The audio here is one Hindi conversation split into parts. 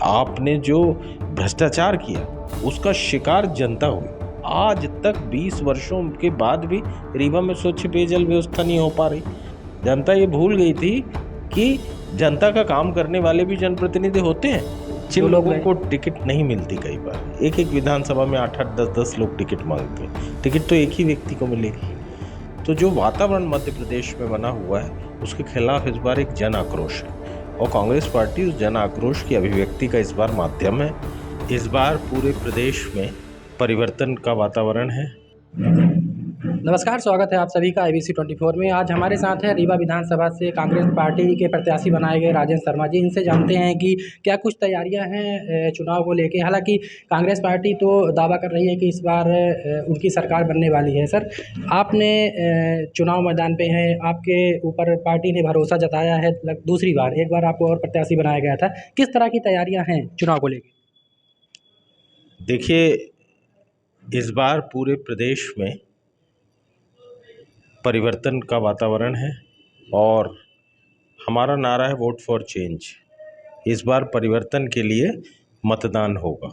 आपने जो भ्रष्टाचार किया उसका शिकार जनता हुई। आज तक 20 वर्षों के बाद भी रीवा में स्वच्छ पेयजल व्यवस्था नहीं हो पा रही। जनता ये भूल गई थी कि जनता का काम करने वाले भी जनप्रतिनिधि होते हैं। जिन लोगों को टिकट नहीं मिलती, कई बार एक विधानसभा में 8-8, 10-10 लोग टिकट मांगते हैं, टिकट तो एक ही व्यक्ति को मिलेगी। तो जो वातावरण मध्य प्रदेश में बना हुआ है उसके खिलाफ इस बार एक जन आक्रोश है और कांग्रेस पार्टी उस जन आक्रोश की अभिव्यक्ति का इस बार माध्यम है। इस बार पूरे प्रदेश में परिवर्तन का वातावरण है। नमस्कार, स्वागत है आप सभी का IBC 24 में। आज हमारे साथ है रीवा विधानसभा से कांग्रेस पार्टी के प्रत्याशी बनाए गए राजेंद्र शर्मा जी। इनसे जानते हैं कि क्या कुछ तैयारियां हैं चुनाव को लेके। हालांकि कांग्रेस पार्टी तो दावा कर रही है कि इस बार उनकी सरकार बनने वाली है। सर, आपने चुनाव मैदान पे हैं, आपके ऊपर पार्टी ने भरोसा जताया है दूसरी बार, एक बार आपको और प्रत्याशी बनाया गया था। किस तरह की तैयारियाँ हैं चुनाव को लेकर? देखिए, इस बार पूरे प्रदेश में परिवर्तन का वातावरण है और हमारा नारा है वोट फॉर चेंज। इस बार परिवर्तन के लिए मतदान होगा।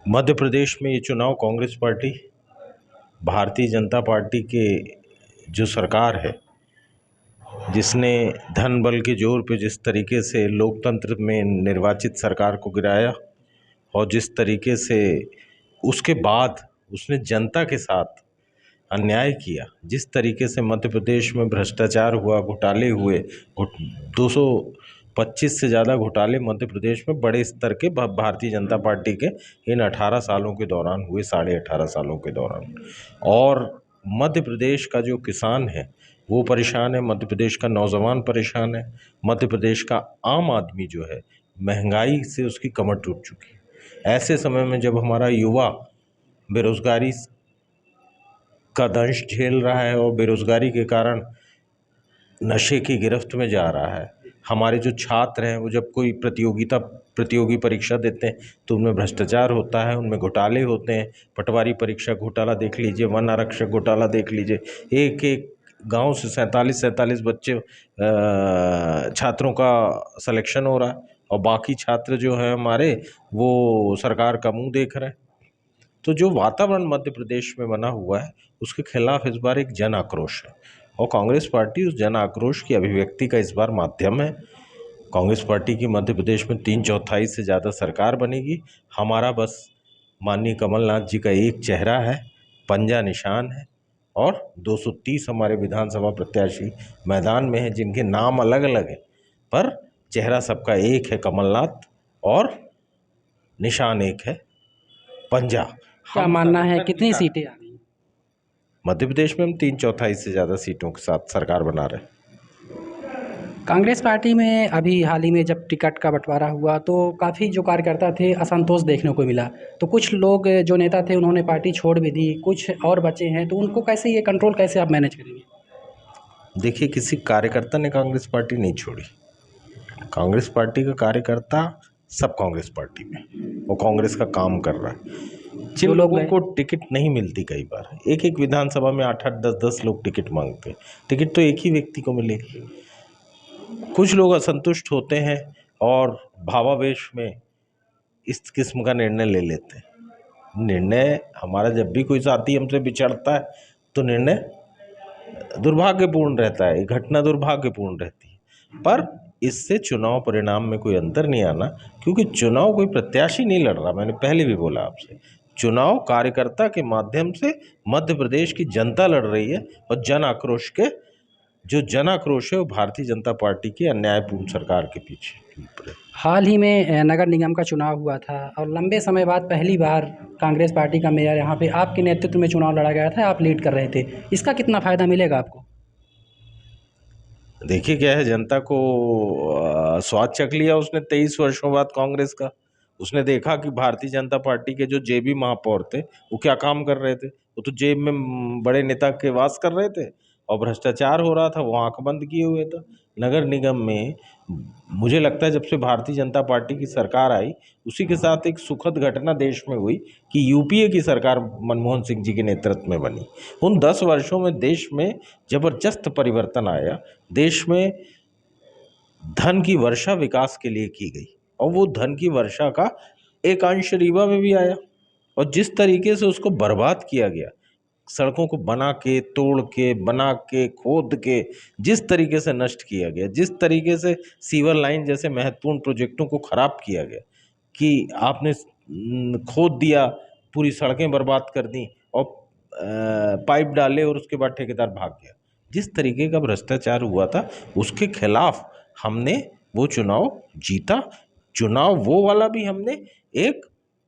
मध्य प्रदेश में ये चुनाव कांग्रेस पार्टी, भारतीय जनता पार्टी के जो सरकार है, जिसने धन बल के जोर पे जिस तरीके से लोकतंत्र में निर्वाचित सरकार को गिराया और जिस तरीके से उसके बाद उसने जनता के साथ अन्याय किया, जिस तरीके से मध्य प्रदेश में भ्रष्टाचार हुआ, घोटाले हुए, 225 से ज़्यादा घोटाले मध्य प्रदेश में बड़े स्तर के भारतीय जनता पार्टी के इन 18 सालों के दौरान हुए, 18.5 सालों के दौरान। और मध्य प्रदेश का जो किसान है वो परेशान है, मध्य प्रदेश का नौजवान परेशान है, मध्य प्रदेश का आम आदमी जो है महंगाई से उसकी कमर टूट चुकी है। ऐसे समय में जब हमारा युवा बेरोजगारी का दंश झेल रहा है और बेरोजगारी के कारण नशे की गिरफ्त में जा रहा है, हमारे जो छात्र हैं वो जब कोई प्रतियोगी परीक्षा देते हैं तो उनमें भ्रष्टाचार होता है, उनमें घोटाले होते हैं। पटवारी परीक्षा घोटाला देख लीजिए, वन आरक्षक घोटाला देख लीजिए। एक गांव से 47 बच्चे छात्रों का सिलेक्शन हो रहा है और बाकी छात्र जो है हमारे वो सरकार का मुंह देख रहे हैं। तो जो वातावरण मध्य प्रदेश में बना हुआ है उसके खिलाफ इस बार एक जन आक्रोश है और कांग्रेस पार्टी उस जन आक्रोश की अभिव्यक्ति का इस बार माध्यम है। कांग्रेस पार्टी की मध्य प्रदेश में 3/4 से ज़्यादा सरकार बनेगी। हमारा बस माननीय कमलनाथ जी का एक चेहरा है, पंजा निशान है और 230 हमारे विधानसभा प्रत्याशी मैदान में हैं जिनके नाम अलग अलग हैं पर चेहरा सबका एक है, कमलनाथ, और निशान एक है, पंजा। क्या मानना है, कितनी सीटें आ गई मध्य प्रदेश में? हम 3/4 से ज़्यादा सीटों के साथ सरकार बना रहे हैं। कांग्रेस पार्टी में अभी हाल ही में जब टिकट का बंटवारा हुआ तो काफ़ी जो कार्यकर्ता थे असंतोष देखने को मिला। तो कुछ लोग जो नेता थे उन्होंने पार्टी छोड़ भी दी, कुछ और बचे हैं, तो उनको कैसे ये कंट्रोल कैसे आप मैनेज करेंगे? देखिए, किसी कार्यकर्ता ने कांग्रेस पार्टी नहीं छोड़ी। कांग्रेस पार्टी का कार्यकर्ता सब कांग्रेस पार्टी में, वो कांग्रेस का काम कर रहा है। जिन लोगों को टिकट नहीं मिलती, कई बार एक विधानसभा में 8-8, 10-10 लोग टिकट मांगते हैं, टिकट तो एक ही व्यक्ति को मिलेगी। कुछ लोग असंतुष्ट होते हैं और भावावेश में इस किस्म का निर्णय ले लेते हैं। निर्णय हमारा जब भी कोई साथी हमसे बिछड़ता है तो निर्णय दुर्भाग्यपूर्ण रहता है, घटना दुर्भाग्यपूर्ण रहती है, पर इससे चुनाव परिणाम में कोई अंतर नहीं आना, क्योंकि चुनाव कोई प्रत्याशी नहीं लड़ रहा। मैंने पहले भी बोला आपसे, चुनाव कार्यकर्ता के माध्यम से मध्य प्रदेश की जनता लड़ रही है और जन आक्रोश है वो भारतीय जनता पार्टी की अन्यायपूर्ण सरकार के पीछे। हाल ही में नगर निगम का चुनाव हुआ था और लंबे समय बाद पहली बार कांग्रेस पार्टी का मेयर यहाँ पे आपके नेतृत्व में चुनाव लड़ा गया था, आप लीड कर रहे थे। इसका कितना फ़ायदा मिलेगा आपको? देखिए, क्या है, जनता को स्वाद चख लिया उसने 23 वर्षों बाद कांग्रेस का। उसने देखा कि भारतीय जनता पार्टी के जो जेबी महापौर थे वो क्या काम कर रहे थे। वो तो जेब में बड़े नेता के वास कर रहे थे और भ्रष्टाचार हो रहा था, वो आंख बंद किए हुए था। नगर निगम में मुझे लगता है जब से भारतीय जनता पार्टी की सरकार आई उसी के साथ एक सुखद घटना देश में हुई कि यूपीए की सरकार मनमोहन सिंह जी के नेतृत्व में बनी। उन 10 वर्षों में देश में ज़बरदस्त परिवर्तन आया। देश में धन की वर्षा विकास के लिए की गई और वो धन की वर्षा का एक अंश रीवा में भी आया, और जिस तरीके से उसको बर्बाद किया गया, सड़कों को बना के तोड़ के बना के खोद के जिस तरीके से नष्ट किया गया, जिस तरीके से सीवर लाइन जैसे महत्वपूर्ण प्रोजेक्टों को खराब किया गया कि आपने खोद दिया, पूरी सड़कें बर्बाद कर दी और पाइप डाले और उसके बाद ठेकेदार भाग गया, जिस तरीके का भ्रष्टाचार हुआ था उसके खिलाफ हमने वो चुनाव जीता। चुनाव वो वाला भी हमने एक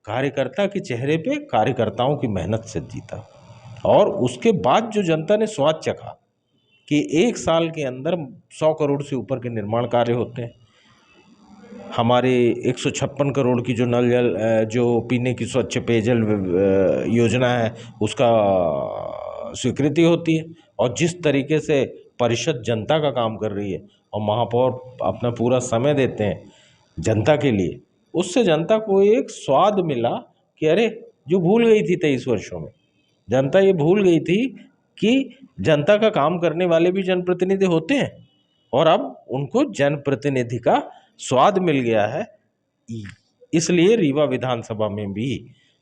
कार्यकर्ता के चेहरे पे कार्यकर्ताओं की मेहनत से जीता, और उसके बाद जो जनता ने स्वाद चखा कि 1 साल के अंदर 100 करोड़ से ऊपर के निर्माण कार्य होते हैं, हमारे 156 करोड़ की जो नल जल जो पीने की स्वच्छ पेयजल योजना है उसका स्वीकृति होती है, और जिस तरीके से परिषद जनता का काम कर रही है और महापौर अपना पूरा समय देते हैं जनता के लिए, उससे जनता को एक स्वाद मिला कि अरे, जो भूल गई थी 23 वर्षों में जनता ये भूल गई थी कि जनता का काम करने वाले भी जनप्रतिनिधि होते हैं, और अब उनको जनप्रतिनिधि का स्वाद मिल गया है। इसलिए रीवा विधानसभा में भी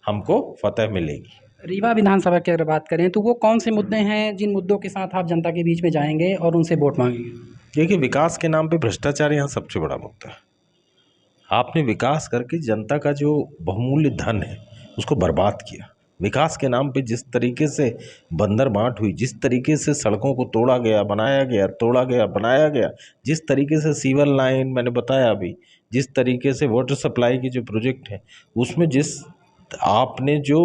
हमको फतह मिलेगी। रीवा विधानसभा की अगर बात करें तो वो कौन से मुद्दे हैं जिन मुद्दों के साथ आप जनता के बीच में जाएंगे और उनसे वोट मांगेंगे? देखिए, विकास के नाम पे भ्रष्टाचार यहाँ सबसे बड़ा मुद्दा है। आपने विकास करके जनता का जो बहुमूल्य धन है उसको बर्बाद किया। विकास के नाम पे जिस तरीके से बंदर बांट हुई, जिस तरीके से सड़कों को तोड़ा गया बनाया गया, तोड़ा गया बनाया गया, जिस तरीके से सीवर लाइन मैंने बताया अभी, जिस तरीके से वाटर सप्लाई के जो प्रोजेक्ट हैं उसमें जिस आपने जो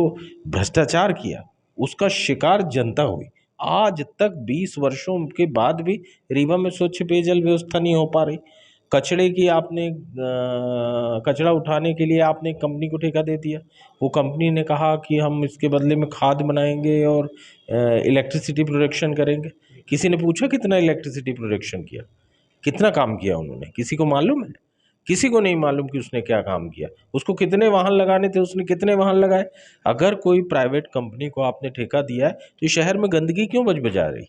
भ्रष्टाचार किया उसका शिकार जनता हुई। आज तक 20 वर्षों के बाद भी रीवा में स्वच्छ पेयजल व्यवस्था नहीं हो पा रही। कचड़े की आपने कचरा उठाने के लिए आपने एक कंपनी को ठेका दे दिया। वो कंपनी ने कहा कि हम इसके बदले में खाद बनाएंगे और इलेक्ट्रिसिटी प्रोडक्शन करेंगे। किसी ने पूछा कितना इलेक्ट्रिसिटी प्रोडक्शन किया, कितना काम किया उन्होंने? किसी को मालूम है? किसी को नहीं मालूम कि उसने क्या काम किया। उसको कितने वाहन लगाने थे, उसने कितने वाहन लगाए। अगर कोई प्राइवेट कंपनी को आपने ठेका दिया है तो शहर में गंदगी क्यों बजा रही?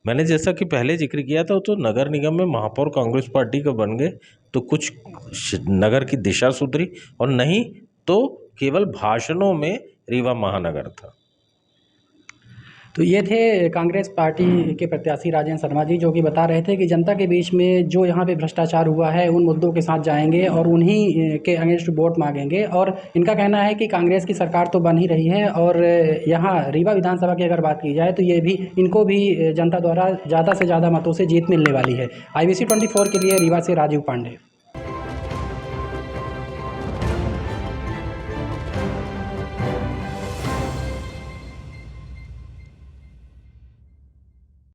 मैंने जैसा कि पहले जिक्र किया था, तो नगर निगम में महापौर कांग्रेस पार्टी का बन गए तो कुछ नगर की दिशा सुधरी, और नहीं तो केवल भाषणों में रीवा महानगर था। तो ये थे कांग्रेस पार्टी के प्रत्याशी राजेंद्र शर्मा जी, जो कि बता रहे थे कि जनता के बीच में जो यहाँ पे भ्रष्टाचार हुआ है उन मुद्दों के साथ जाएंगे और उन्हीं के अगेंस्ट वोट मांगेंगे। और इनका कहना है कि कांग्रेस की सरकार तो बन ही रही है, और यहाँ रीवा विधानसभा की अगर बात की जाए तो ये भी इनको भी जनता द्वारा ज़्यादा से ज़्यादा मतों से जीत मिलने वाली है। IBC 24 के लिए रीवा से राजीव पांडे।